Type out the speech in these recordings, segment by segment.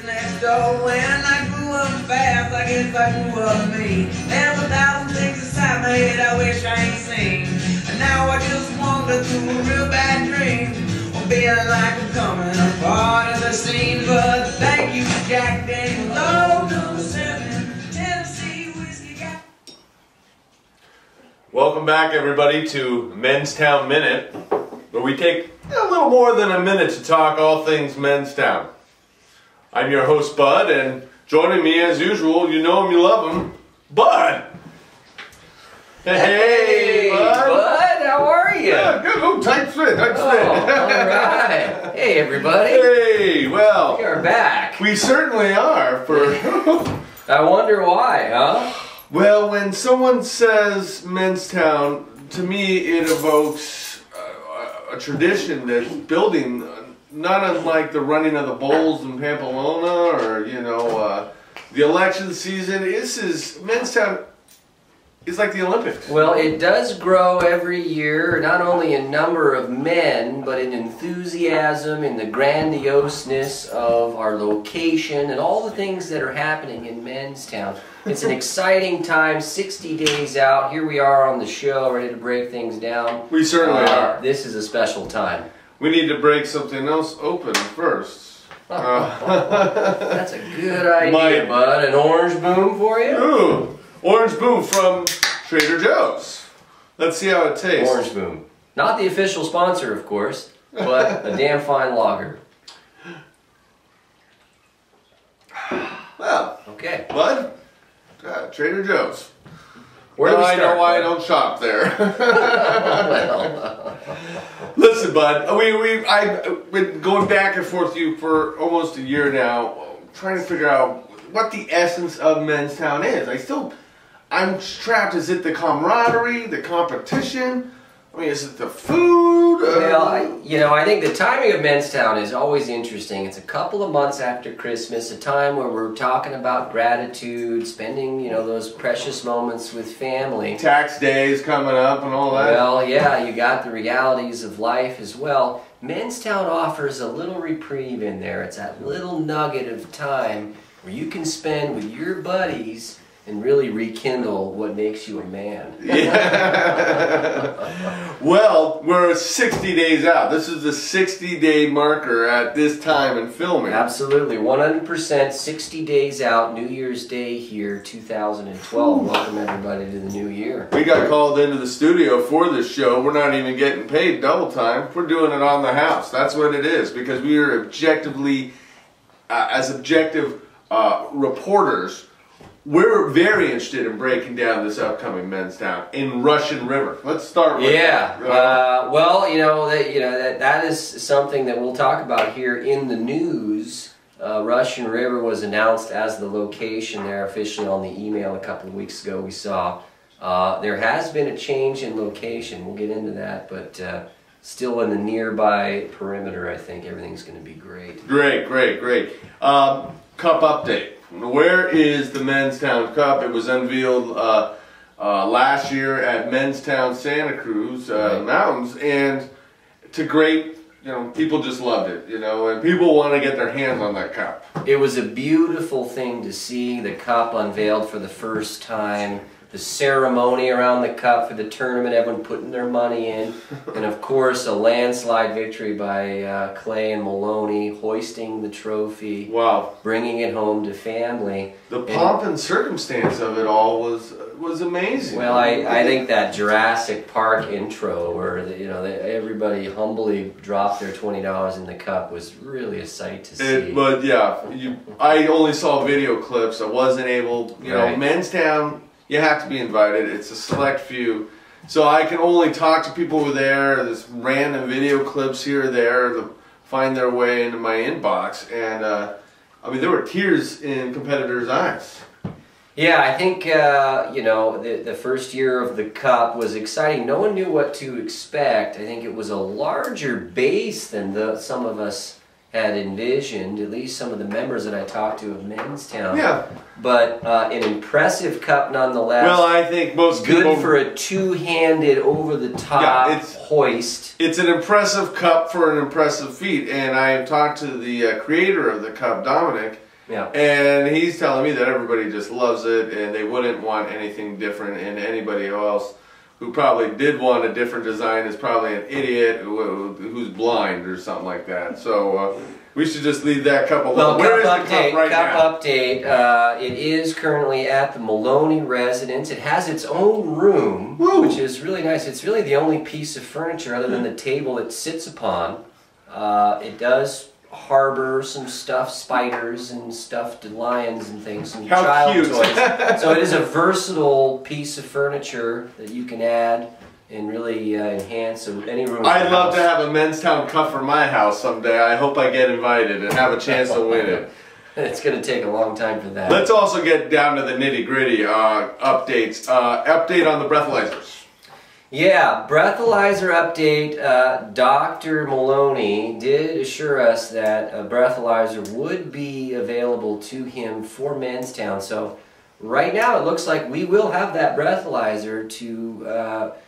next door. When I grew up fast, I guess I grew up mean. There's 1,000 things inside my head I wish I ain't seen. And now I just wander through a real bad dream. Or feeling like I'm coming a part of the scene. But thank you, Jack Daniels. Oh, no, 7 Tennessee whiskey got. Welcome back, everybody, to Menstown Minute, where we take a little more than a minute to talk all things Menstown. I'm your host, Bud, and joining me, as usual, you know him, you love him, Bud. Hey, Bud, how are you? Yeah, good. Oh, tight fit, tight fit. All right. Hey, everybody. Hey, well, We are back. we certainly are. I wonder why, huh? Well, when someone says Menstown, to me it evokes a tradition that's building, not unlike the running of the bulls in Pamplona or, you know, the election season. This is, Menstown is like the Olympics. Well, it does grow every year, not only in number of men, but in enthusiasm, in the grandioseness of our location, and all the things that are happening in Menstown. It's an exciting time, 60 days out. Here we are on the show, ready to break things down. We certainly are. This is a special time. We need to break something else open first. That's a good idea, Bud. An orange boom for you? Ooh, orange boom from Trader Joe's. Let's see how it tastes. Orange boom. Not the official sponsor, of course, but a damn fine lager. Well, Okay. Bud, Trader Joe's. Where do we I start, know why I Bud? don't shop there. Well, Listen, Bud, I've been going back and forth with you for almost a year now, trying to figure out what the essence of Menstown is. I'm trapped. Is it the camaraderie, the competition? I mean, is it the food? well, I think the timing of Menstown is always interesting. It's a couple of months after Christmas, a time where we're talking about gratitude, spending, those precious moments with family. Tax days coming up and all that. Well, yeah, you got the realities of life as well. Menstown offers a little reprieve in there. It's that little nugget of time where you can spend with your buddies and really rekindle what makes you a man. Yeah. Well, we're 60 days out. This is the 60-day marker at this time in filming. Absolutely, 100%, 60 days out, New Year's Day here, 2012. Welcome everybody to the new year. We got called into the studio for this show. We're not even getting paid double time. We're doing it on the house. That's what it is, because we are objectively, as objective reporters, we're very interested in breaking down this upcoming Menstown in Russian River. Let's start with that. Well, that is something that we'll talk about here in the news. Russian River was announced as the location there officially on the email a couple of weeks ago. We saw there has been a change in location. We'll get into that, but still in the nearby perimeter, I think everything's going to be great. Great. Cup update. Where is the Menstown Cup? It was unveiled last year at Menstown, Santa Cruz Mountains, and to great, people just loved it, and people want to get their hands on that cup. It was a beautiful thing to see the cup unveiled for the first time. The ceremony around the cup for the tournament, everyone putting their money in, and of course a landslide victory by Clay and Maloney, hoisting the trophy, Wow, bringing it home to family. the pomp and circumstance of it all was amazing. Well, I think that Jurassic Park intro where everybody humbly dropped their $20 in the cup was really a sight to see. But yeah, I only saw video clips. I wasn't able, Right. Menstown. You have to be invited. It's a select few. So I can only talk to people who are there. There's random video clips here or there that find their way into my inbox. And, there were tears in competitors' eyes. Yeah, I think, the first year of the Cup was exciting. No one knew what to expect. I think it was a larger base than some of us had envisioned, at least some of the members that I talked to of Menstown. Yeah. But an impressive Cup nonetheless. Well, I think most good people... for a two-handed, over-the-top hoist. It's an impressive Cup for an impressive feat. And I have talked to the creator of the Cup, Dominic, Yeah. And he's telling me that everybody just loves it and they wouldn't want anything different, and anybody else who probably did want a different design is probably an idiot who's blind or something like that. So we should just leave that cup alone. Well, Where is cup the cup right now? Cup update. It is currently at the Maloney residence. It has its own room, which is really nice. It's really the only piece of furniture other than the table it sits upon. It does harbor some stuffed spiders and stuffed lions and things, some child toys. So it is a versatile piece of furniture that you can add and really enhance any room. I'd love to have a Menstown cup for my house someday. I hope I get invited and have a chance to win it. It's going to take a long time for that. Let's also get down to the nitty-gritty updates. Update on the breathalyzers. Yeah, breathalyzer update. Dr. Maloney did assure us that a breathalyzer would be available to him for Menstown. So right now it looks like we will have that breathalyzer to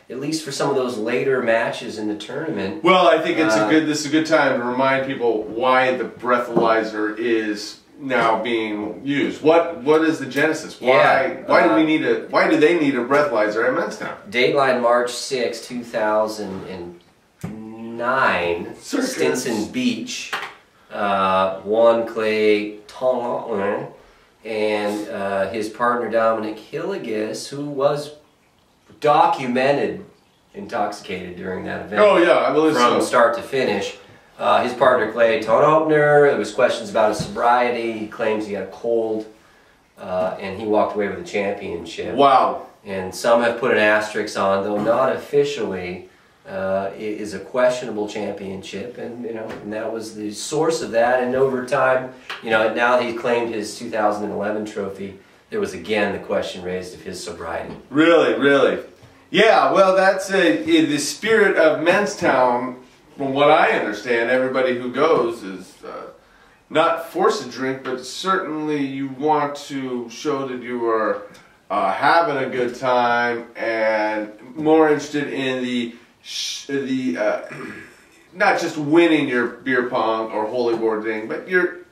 at least for some of those later matches in the tournament. Well, I think it's this is a good time to remind people why the breathalyzer is now being used. What is the genesis? Why why do they need a breathalyzer at Menstown? Dateline March 6, 2009, Stinson Beach, Juan Clay Tonlon and his partner Dominic Hillegas, who was documented intoxicated during that event. Oh yeah, I believe from start to finish. His partner Clay Tonopner, there was questions about his sobriety. He claims he had a cold, and he walked away with the championship. Wow. And some have put an asterisk on, though not officially, it is a questionable championship, and and that was the source of that. And over time, now that he claimed his 2011 trophy, there was again the question raised of his sobriety. Really, really. Yeah, well, that's the spirit of Menstown. From what I understand, everybody who goes is not forced to drink, but certainly you want to show that you are having a good time and more interested in the not just winning your beer pong or holy board thing, but you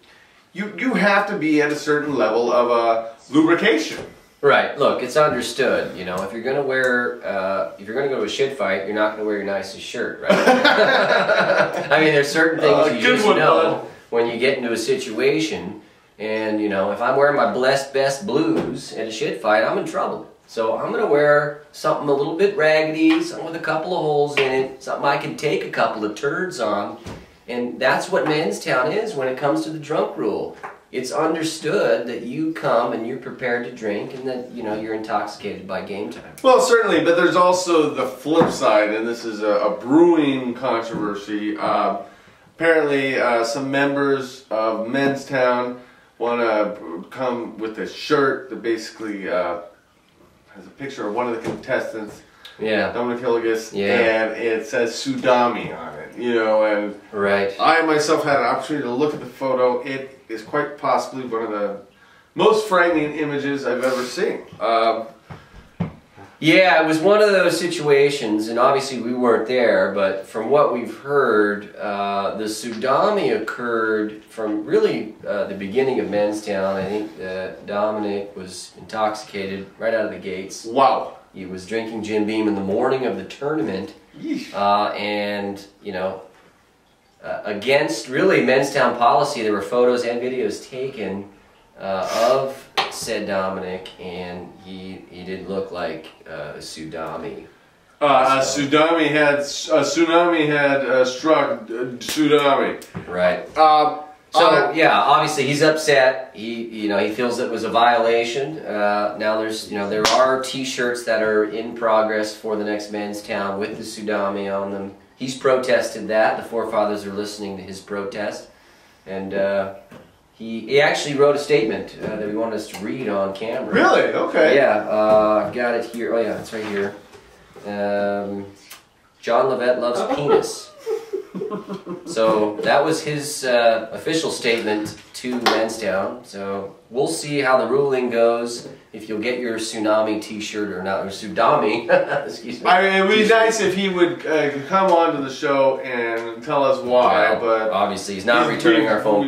have to be at a certain level of lubrication. Right. Look, it's understood. If you're gonna if you're gonna go to a shit fight, you're not gonna wear your nicest shirt, right? I mean, there's certain things you just know when you get into a situation, and if I'm wearing my blessed best blues at a shit fight, I'm in trouble. So I'm gonna wear something a little bit raggedy, something with a couple of holes in it, something I can take a couple of turds on, and that's what Menstown is when it comes to the drunk rule. It's understood that you come and you're prepared to drink, and that you're intoxicated by game time. Well, certainly, but there's also the flip side, and this is a brewing controversy. Apparently, some members of Menstown want to come with a shirt that basically has a picture of one of the contestants. Yeah. Dominic Hillegas, and it says Sudami on it, and right. I myself had an opportunity to look at the photo. It is quite possibly one of the most frightening images I've ever seen. Yeah, it was one of those situations, and obviously we weren't there, but from what we've heard, the Sudami occurred from really the beginning of Menstown. I think Dominic was intoxicated right out of the gates. Wow. He was drinking Jim Beam in the morning of the tournament, and against really Menstown policy, there were photos and videos taken of said Dominic, and he did look like a Sudami. A tsunami had struck Sudami. Right. So yeah, obviously he's upset. He feels it was a violation. Now there are T-shirts that are in progress for the next Menstown with the Sudami on them. He's protested that. The forefathers are listening to his protest, and he actually wrote a statement that he wanted us to read on camera. Really? Okay. Yeah, I've got it here. Oh yeah, it's right here. John Levette loves penis. So that was his official statement to Menstown. So we'll see how the ruling goes, if you'll get your Tsunami T-shirt or not, or Sudami. Excuse me. I mean, it'd be nice if he would come on to the show and tell us why, well, but obviously he's not returning our phone